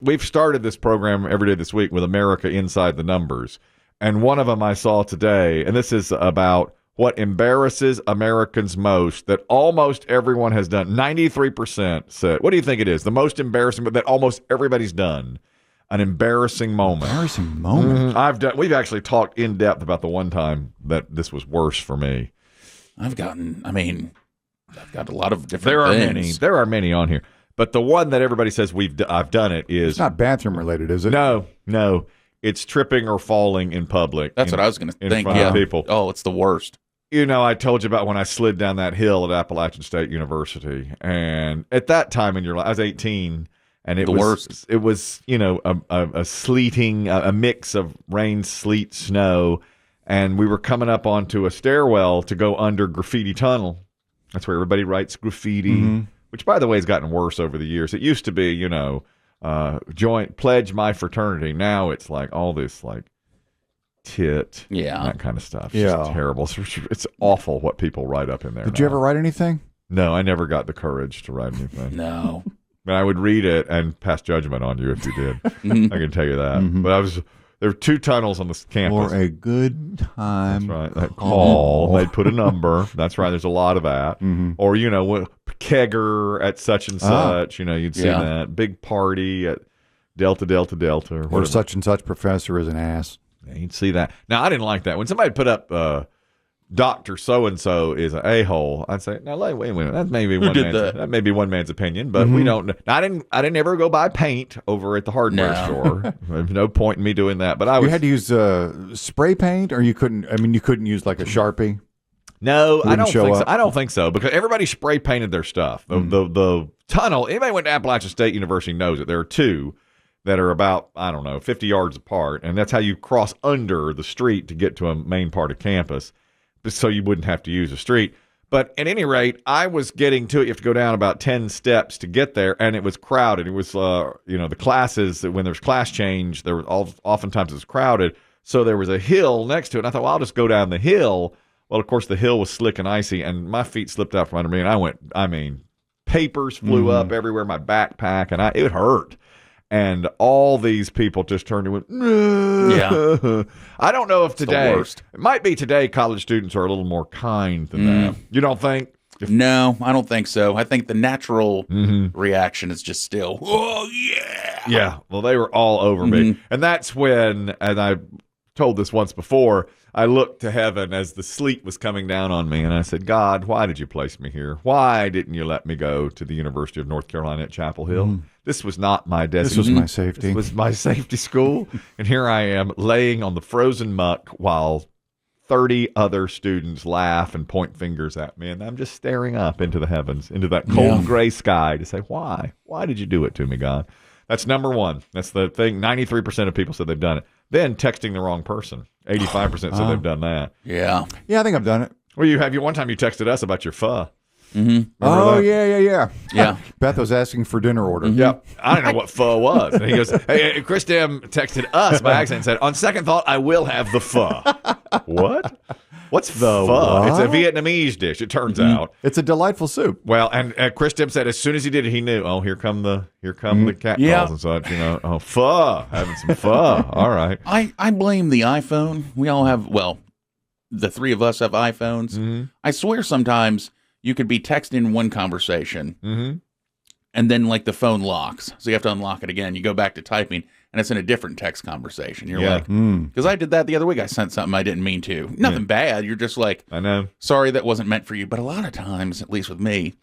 we've started this program every day this week with America Inside the Numbers. And one of them I saw today, and this is about what embarrasses Americans most that almost everyone has done. 93% said, what do you think it is? The most embarrassing, but that almost everybody's done. An embarrassing moment. Embarrassing moment. We've actually talked in depth about the one time that this was worse for me. I've got a lot of different things. There are many on here. But the one that everybody says I've done it is... It's not bathroom related, is it? No. It's tripping or falling in public. That's what I was going to think. In front of people. Oh, it's the worst. You know, I told you about when I slid down that hill at Appalachian State University. And at that time in your life, I was 18, and it was, you know, a sleeting, a mix of rain, sleet, snow. And we were coming up onto a stairwell to go under Graffiti Tunnel. That's where everybody writes graffiti, which, by the way, has gotten worse over the years. It used to be, you know, pledge my fraternity. Now it's like all this, like, tit, that kind of stuff. It's just terrible. It's awful what people write up in there. Did you ever write anything? No, I never got the courage to write anything. No. But I would read it and pass judgment on you if you did. I can tell you that. But there were 2 tunnels on this campus. For a good time. That's right. That call. They'd put a number. That's right. There's a lot of that. Or, you know, kegger at such and such. You know, you'd see that. Big party at Delta. Or such and such professor is an ass. Yeah, you'd see that. Now, I didn't like that. When somebody put up Dr. So-and-so is an a-hole, I'd say, now, wait a minute. That may be one man's opinion, but we don't know. I didn't ever go buy paint over at the hardware store. There's no point in me doing that. But you had to use spray paint, or you couldn't use like a Sharpie? No, I don't think so. I don't think so, because everybody spray painted their stuff. The tunnel, anybody went to Appalachian State University knows it. There are 2 that are about, 50 yards apart, and that's how you cross under the street to get to a main part of campus, so you wouldn't have to use a street. But at any rate, I was getting to it. You have to go down about 10 steps to get there, and it was crowded. It was, the classes, when there was class change, oftentimes it was crowded, so there was a hill next to it, and I thought, well, I'll just go down the hill. Well, of course, the hill was slick and icy, and my feet slipped out from under me, and papers flew up everywhere, my backpack, and it hurt. And all these people just turned and went, no. I don't know if today, it might be today, college students are a little more kind than that. You don't think? No, I don't think so. I think the natural reaction is just still, oh, yeah. Yeah, well, they were all over me. And that's when, and I told this once before, I looked to heaven as the sleet was coming down on me, and I said, God, why did you place me here? Why didn't you let me go to the University of North Carolina at Chapel Hill? This was not my destiny. This was my safety. This was my safety school, and here I am laying on the frozen muck while 30 other students laugh and point fingers at me, and I'm just staring up into the heavens, into that cold gray sky to say, why? Why did you do it to me, God? That's number one. That's the thing. 93% of people said they've done it. Then texting the wrong person. 85% said they've done that. Yeah. Yeah, I think I've done it. Well, one time you texted us about your pho. Oh, Yeah. Beth was asking for dinner order. Yep. I didn't know what pho was. And he goes, hey, Chris Demm texted us by accident and said, on second thought, I will have the pho. What? What's the pho? It's a Vietnamese dish, it turns out. It's a delightful soup. Well, and Chris Demm said as soon as he did it, he knew, here come the catcalls and such, pho, having some pho. All right. I blame the iPhone. We all have, the 3 of us have iPhones. I swear sometimes you could be texting one conversation and then like the phone locks. So you have to unlock it again. You go back to typing and it's in a different text conversation. You're like, because I did that the other week. I sent something I didn't mean to. Nothing bad. You're just like, I know. Sorry, that wasn't meant for you. But a lot of times, at least with me,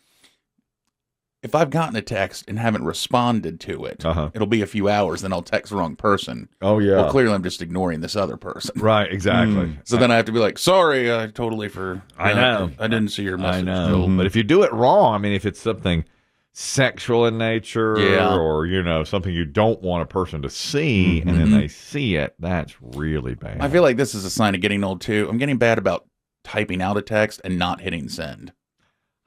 if I've gotten a text and haven't responded to it, it'll be a few hours, then I'll text the wrong person. Oh, yeah. Well, clearly I'm just ignoring this other person. Right, exactly. So then I have to be like, sorry, I totally I know. I didn't see your message. I know. But if you do it wrong, if it's something sexual in nature or, something you don't want a person to see and then they see it, that's really bad. I feel like this is a sign of getting old, too. I'm getting bad about typing out a text and not hitting send.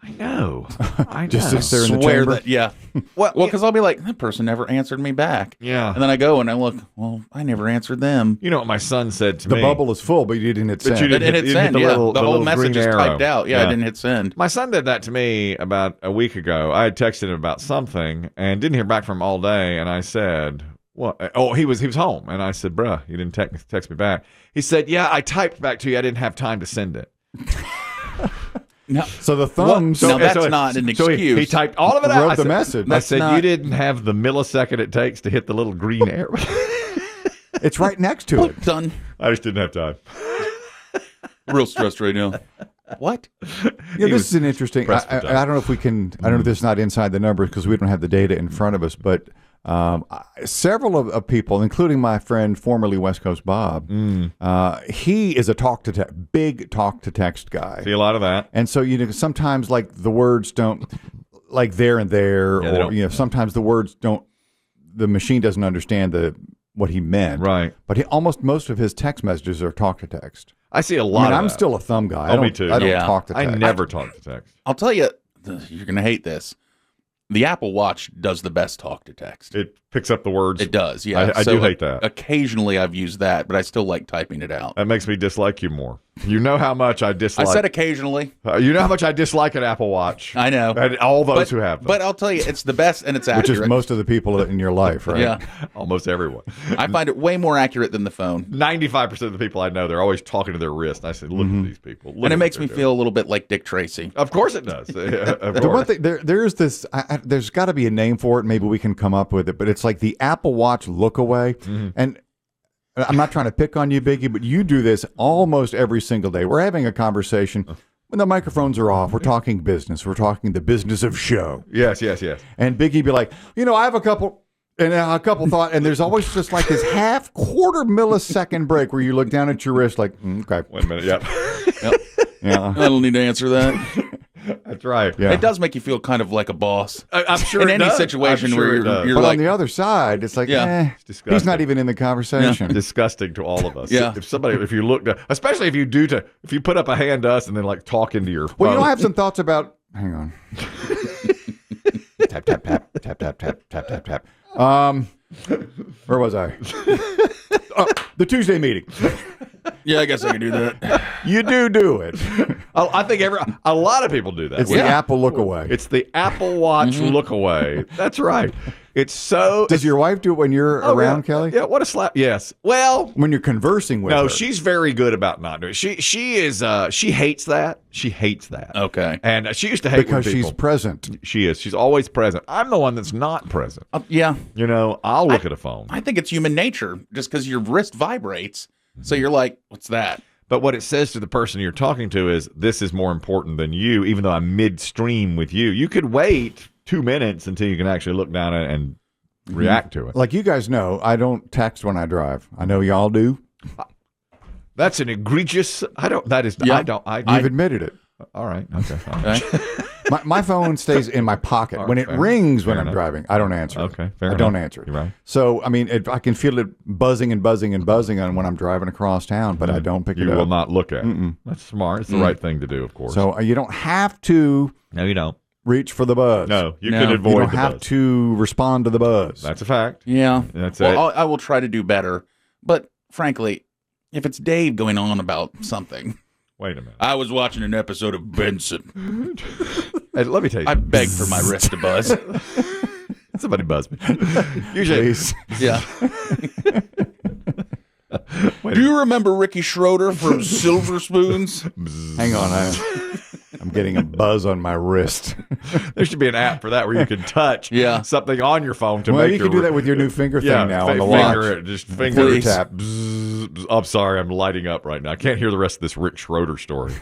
I know. I Just know. sits there in the Swear chamber. that, yeah. Well, because I'll be like, that person never answered me back. Yeah. And then I go and I look, well, I never answered them. You know what my son said to The me? bubble is full, but you didn't hit send. you It didn't didn't hit you didn't send, hit yeah. the The whole little message green is arrow. typed out. Yeah, I didn't hit send. My son did that to me about a week ago. I had texted him about something and didn't hear back from him all day. And I said, "What?" Oh, he was home. And I said, "Bruh, you didn't text me back." He said, "Yeah, I typed back to you. I didn't have time to send it." No. So the thumbs. Now, that's not an So excuse. he typed all of it out. Wrote I the said, message. I said, not- "You didn't have the millisecond it takes to hit the little green arrow." It's right next to it. Done. I just didn't have time. Real stressed right now. What? Yeah, this is an interesting. I pressed for time. don't know if we can. I don't know if this is not inside the numbers because we don't have the data in front of us. But several of people, including my friend, formerly West Coast Bob, he is a big talk to text guy. See a lot of that. And so sometimes like the words don't like there and there, Yeah, they or don't. sometimes the words don't. The machine doesn't understand what he meant. Right. But almost most of his text messages are talk to text. I see a I lot mean, of I'm that. still a thumb guy. Oh, I don't, me too. I don't Yeah. talk to I text. never talk to text. I'll tell you, you're going to hate this. The Apple Watch does the best talk to text. It picks up the words. It does, yeah. I do hate that. Occasionally I've used that, but I still like typing it out. That makes me dislike you more. You know how much I I dislike. said occasionly. You know how much I dislike an Apple Watch. I know. And all those who have them. But I'll tell you, it's the best and it's Which accurate. is most of the people in your life, right? Yeah. Almost everyone. I find it way more accurate than the phone. 95% of the people I know, they're always talking to their wrist. I said, look at these people. Look And at it what makes they're me doing. feel a little bit like Dick Tracy. Of course it does. Of The one course. thing there's this. There's got to be a name for it. Maybe we can come up with it. But it's like the Apple Watch look away. And I'm not trying to pick on you, Biggie, but you do this almost every single day. We're having a conversation when the microphones are off. We're talking business. We're talking the business of show. Yes. And Biggie be like, I have a couple thoughts, and there's always just like this quarter millisecond break where you look down at your wrist like, okay, Wait a minute. Yep. yeah, I don't need to answer that. That's right. yeah. It does make you feel kind of like a boss. I'm sure In it any does. situation I'm sure where it does. you're But like, on the other side, it's like, Yeah. disgusting. he's not even in the conversation. Disgusting to all of us. Yeah. If you look, especially if you put up a hand to us and then like talk into your phone. Well, I have some thoughts about. Hang on. Tap tap tap tap tap tap tap tap tap. Where was I? The Tuesday meeting. yeah, I guess I can do that. You do it. I think a lot of people do that. It's the Apple look away. It's the Apple Watch look away. That's right. It's so. Does your wife do it when you're around, yeah. Kelly? Yeah. What a slap. Yes. Well. When you're conversing with her. No, she's very good about not doing it. She is. She hates that. She hates that. Okay. And she used to hate because when people, she's present. She is. She's always present. I'm the one that's not present. Yeah. I'll look at a phone. I think it's human nature just because your wrist vibrates. So you're like, what's that? But what it says to the person you're talking to is, this is more important than you, even though I'm midstream with you. You could wait 2 minutes until you can actually look down and react to it. Like you guys know, I don't text when I drive. I know y'all do. That's an egregious. I don't. That is. Yeah. I don't. You've admitted it. All right. Okay. Fine. Okay. My phone stays in my pocket. When it fair. rings when Fair I'm enough. driving, I don't answer it. Okay, fair I don't enough. answer it. You're right. So, I mean, I can feel it buzzing and buzzing and buzzing on when I'm driving across town, but I don't pick it You up. will not look at it. That's smart. It's the right thing to do, of course. So you don't have to no, you don't. reach for the buzz. No, you No. can You avoid You don't the have buzz. to respond to the buzz. That's a fact. Yeah. That's Well, it. I will try to do better. But frankly, if it's Dave going on about something, Wait a minute. I was watching an episode of Benson. Hey, let me tell you. I begged for my wrist to buzz. Somebody buzz me. Usually, Please. Yeah. Do you remember Ricky Schroeder from Silver Spoons? Hang on. I'm getting a buzz on my wrist. there should be an app for that where you can touch Yeah. something on your phone to Well, make you your can do that with your new finger thing now on the finger watch. it, just finger Please. tap. Bzz, I'm sorry, I'm lighting up right now. I can't hear the rest of this Rick Schroeder story.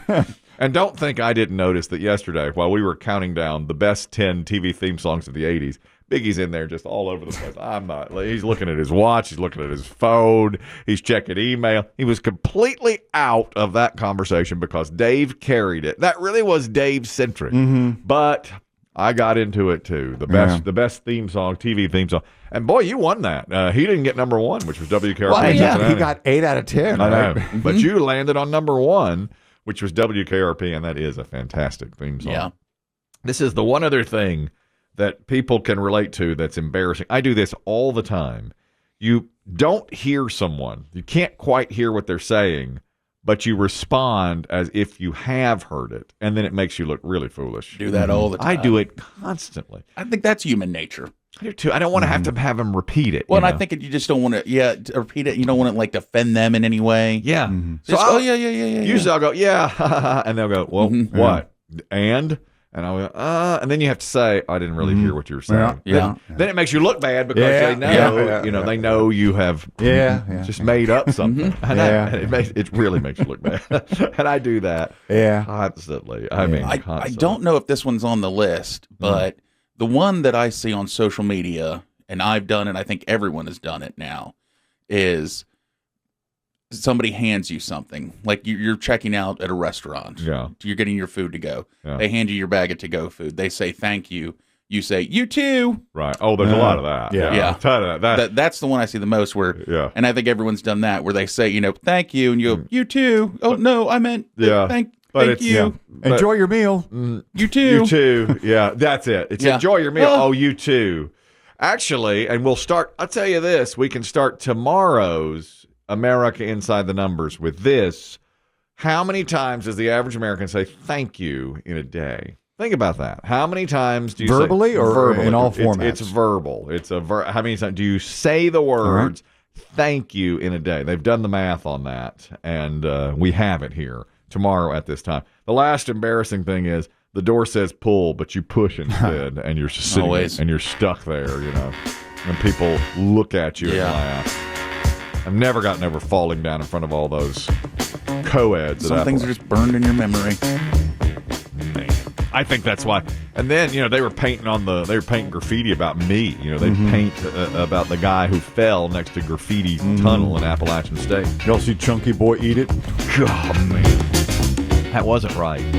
And don't think I didn't notice that yesterday while we were counting down the best 10 TV theme songs of the 80s, Biggie's in there just all over the place. I'm not. He's looking at his watch. He's looking at his phone. He's checking email. He was completely out of that conversation because Dave carried it. That really was Dave-centric. But I got into it too. The best theme song, TV theme song. And boy, you won that. He didn't get number one, which was WKRP. Well, in yeah, Cincinnati. he got 8 out of 10. I know. Right? But you landed on number one, which was WKRP, and that is a fantastic theme song. Yeah. This is the one other thing that people can relate to that's embarrassing. I do this all the time. You don't hear someone. You can't quite hear what they're saying, but you respond as if you have heard it, and then it makes you look really foolish. Do that all the time. I do it constantly. I think that's human nature. I do too. I don't want to have them repeat it. Well, and I think you just don't want to, repeat it. You don't want to like offend them in any way. Yeah. So yeah. Usually I'll go, yeah, and they'll go, well, what? And I'll go, and then you have to say, I didn't really hear what you were saying. Then it makes you look bad because they know, they know you have just made up something. And it really makes you look bad. And I do that constantly. I mean, constantly. I don't know if this one's on the list, but the one that I see on social media, and I've done it, I think everyone has done it now, is somebody hands you something. Like you're checking out at a restaurant. Yeah. You're getting your food to go. Yeah. They hand you your bag of to-go food. They say, thank you. You say, you too. Right. Oh, there's a lot of that. Yeah. A ton of that. That's the one I see the most where, and I think everyone's done that, where they say, thank you, and you go, you too. Oh, no, I meant thank you. Enjoy your meal. You too. You too. Yeah, that's it. It's enjoy your meal. Oh, you too. Actually, and we'll start, I'll tell you this, we can start tomorrow's America Inside the Numbers with this. How many times does the average American say thank you in a day? Think about that. How many times do you verbally say, or verbally? In all formats? It's verbal. It's how many times do you say the words thank you in a day? They've done the math on that, and we have it here tomorrow at this time. The last embarrassing thing is the door says pull, but you push instead, and you're just sitting and you're stuck there, and people look at you and laugh. I've never gotten over falling down in front of all those co-eds. Some things are just burned in your memory. Man, I think that's why. And then they were painting graffiti about me. They paint about the guy who fell next to graffiti tunnel in Appalachian State. Y'all see Chunky Boy eat it? God, man, that wasn't right.